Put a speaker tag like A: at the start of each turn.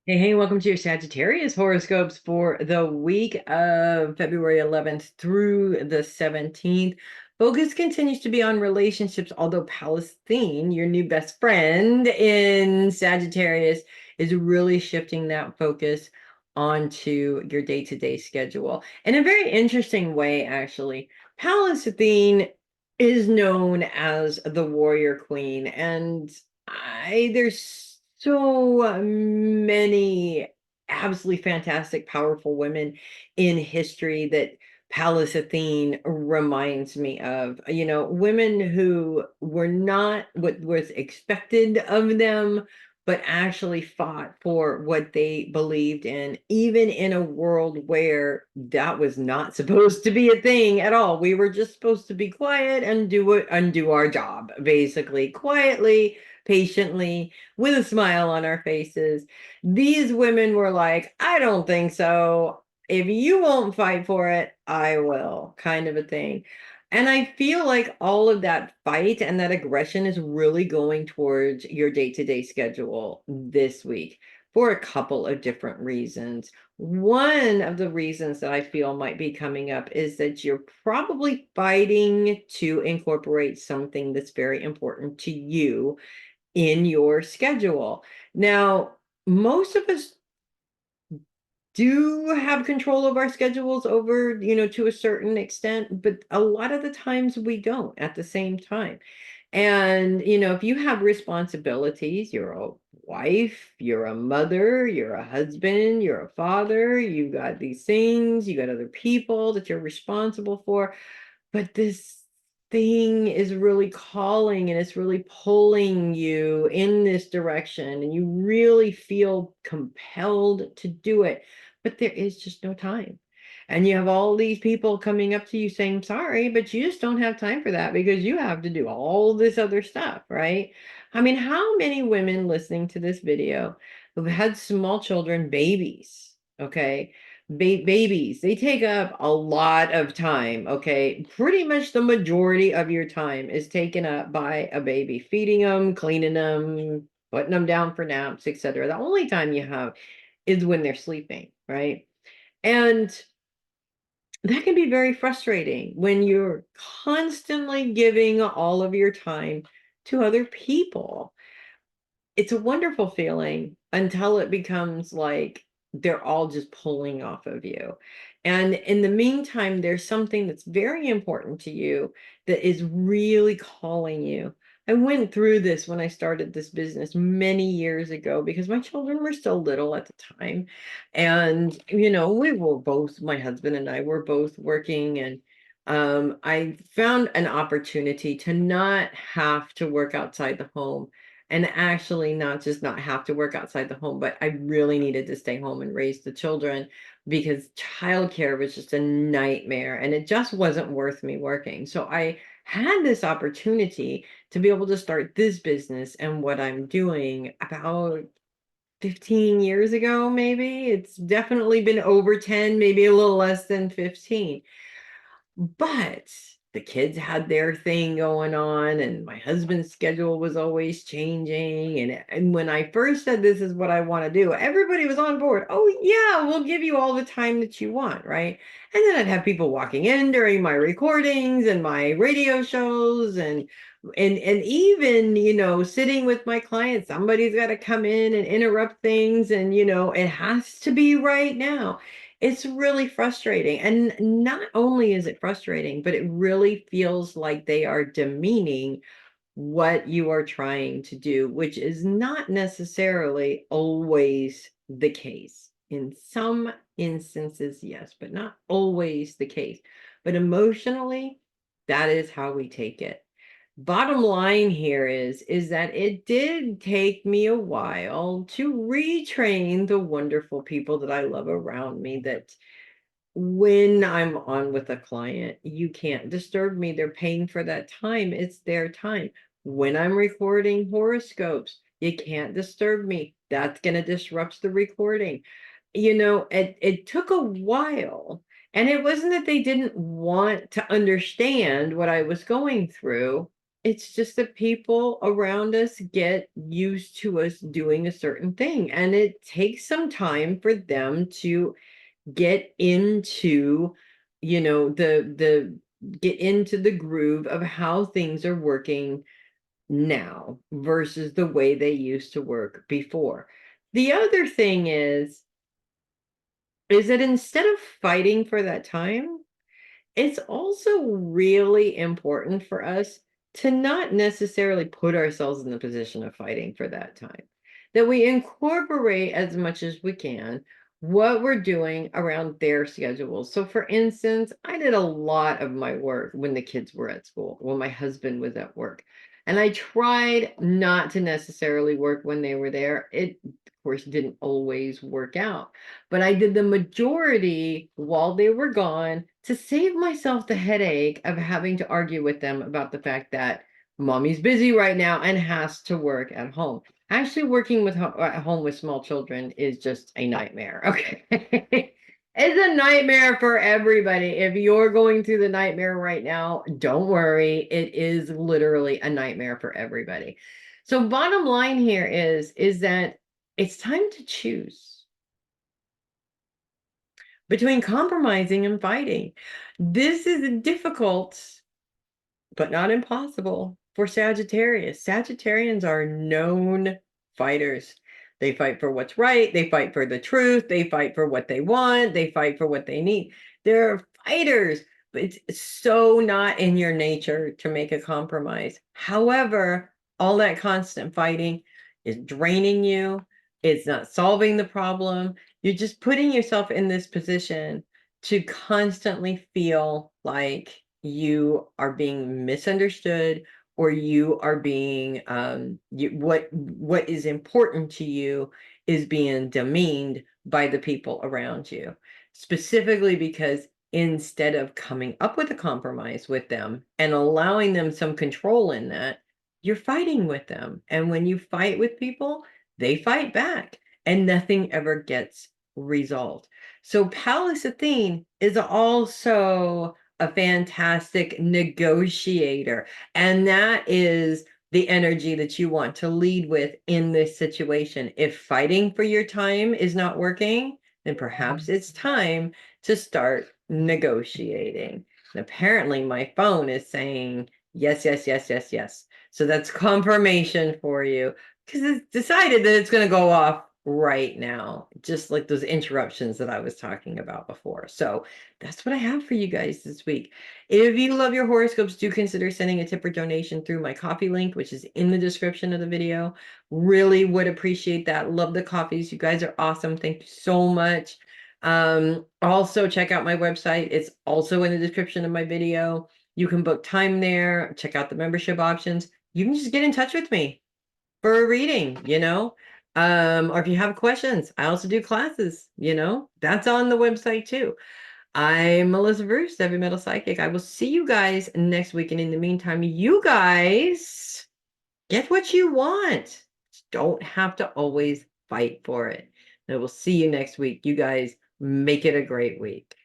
A: Hey, welcome to your Sagittarius horoscopes for the week of February 11th through the 17th. Focus continues to be on relationships, although Palestine, your new best friend in Sagittarius, is really shifting that focus onto your day-to-day schedule. In a very interesting way, actually. Palestine is known as the warrior queen, and there's so many absolutely fantastic, powerful women in history that Pallas Athene reminds me of. Women who were not what was expected of them, but actually fought for what they believed in, even in a world where that was not supposed to be a thing at all. We were just supposed to be quiet and do our job, basically, quietly, patiently, with a smile on our faces. These women were like, I don't think so. If you won't fight for it, I will, kind of a thing. And I feel like all of that fight and that aggression is really going towards your day-to-day schedule this week for a couple of different reasons. One of the reasons that I feel might be coming up is that you're probably fighting to incorporate something that's very important to you in your schedule. Now, most of us do have control of our schedules over, to a certain extent, but a lot of the times we don't at the same time. And, if you have responsibilities, you're a wife, you're a mother, you're a husband, you're a father, you've got these things, you got other people that you're responsible for, but this thing is really calling and it's really pulling you in this direction, and you really feel compelled to do it, but there is just no time. And you have all these people coming up to you saying, sorry, but you just don't have time for that because you have to do all this other stuff, right? I mean, how many women listening to this video who've had small children, babies, okay? Babies, they take up a lot of time, okay? Pretty much the majority of your time is taken up by a baby, feeding them, cleaning them, putting them down for naps, etc. The only time you have is when they're sleeping, right? And that can be very frustrating when you're constantly giving all of your time to other people. It's a wonderful feeling until it becomes like they're all just pulling off of you. And in the meantime, there's something that's very important to you that is really calling you. I went through this when I started this business many years ago because my children were still little at the time. And, we were both, my husband and I were both working, and I found an opportunity to not have to work outside the home, and actually not just not have to work outside the home, but I really needed to stay home and raise the children because childcare was just a nightmare and it just wasn't worth me working. So I had this opportunity to be able to start this business and what I'm doing about 15 years ago, maybe. It's definitely been over 10, maybe a little less than 15. But the kids had their thing going on, and my husband's schedule was always changing. And when I first said this is what I want to do, everybody was on board. Oh, yeah, we'll give you all the time that you want, right? And then I'd have people walking in during my recordings and my radio shows, and even, sitting with my clients, somebody's got to come in and interrupt things, and it has to be right now. It's really frustrating. And not only is it frustrating, but it really feels like they are demeaning what you are trying to do, which is not necessarily always the case. In some instances, yes, but not always the case. But emotionally, that is how we take it. Bottom line here is that it did take me a while to retrain the wonderful people that I love around me, that when I'm on with a client, you can't disturb me. They're paying for that time. It's their time. When I'm recording horoscopes, you can't disturb me. That's going to disrupt the recording. It took a while. And it wasn't that they didn't want to understand what I was going through. It's just that people around us get used to us doing a certain thing, and it takes some time for them to get into, the get into the groove of how things are working now versus the way they used to work before. The other thing is that instead of fighting for that time, it's also really important for us to not necessarily put ourselves in the position of fighting for that time. That we incorporate as much as we can what we're doing around their schedules. So, for instance, I did a lot of my work when the kids were at school, when my husband was at work. And I tried not to necessarily work when they were there. It, of course, didn't always work out, but I did the majority while they were gone to save myself the headache of having to argue with them about the fact that mommy's busy right now and has to work at home. Actually, working at home with small children is just a nightmare. Okay. It's a nightmare for everybody. If you're going through the nightmare right now, don't worry. It is literally a nightmare for everybody. So bottom line here is that it's time to choose between compromising and fighting. This is difficult, but not impossible for Sagittarius. Sagittarians are known fighters. They fight for what's right. They fight for the truth. They fight for what they want. They fight for what they need. They're fighters, but it's so not in your nature to make a compromise. However, all that constant fighting is draining you. It's not solving the problem. You're just putting yourself in this position to constantly feel like you are being misunderstood, or you are being what is important to you is being demeaned by the people around you, specifically because instead of coming up with a compromise with them and allowing them some control in that, you're fighting with them. And when you fight with people, they fight back, and nothing ever gets resolved. So Pallas Athene is also a fantastic negotiator. And that is the energy that you want to lead with in this situation. If fighting for your time is not working, then perhaps it's time to start negotiating. And apparently, my phone is saying yes, yes, yes, yes, yes. So that's confirmation for you, because it's decided that it's going to go off right now, just like those interruptions that I was talking about before. So that's what I have for you guys this week. If you love your horoscopes, do consider sending a tip or donation through my coffee link, which is in the description of the video. Really would appreciate that. Love the coffees. You guys are awesome. Thank you so much. Also check out my website. It's also in the description of my video. You can book time there, check out the membership options. You can just get in touch with me for a reading. Or if you have questions, I also do classes, that's on the website too. I'm Melissa Bruce, Heavy Metal Psychic. I will see you guys next week. And in the meantime, you guys get what you want. Don't have to always fight for it. And I will see you next week. You guys make it a great week.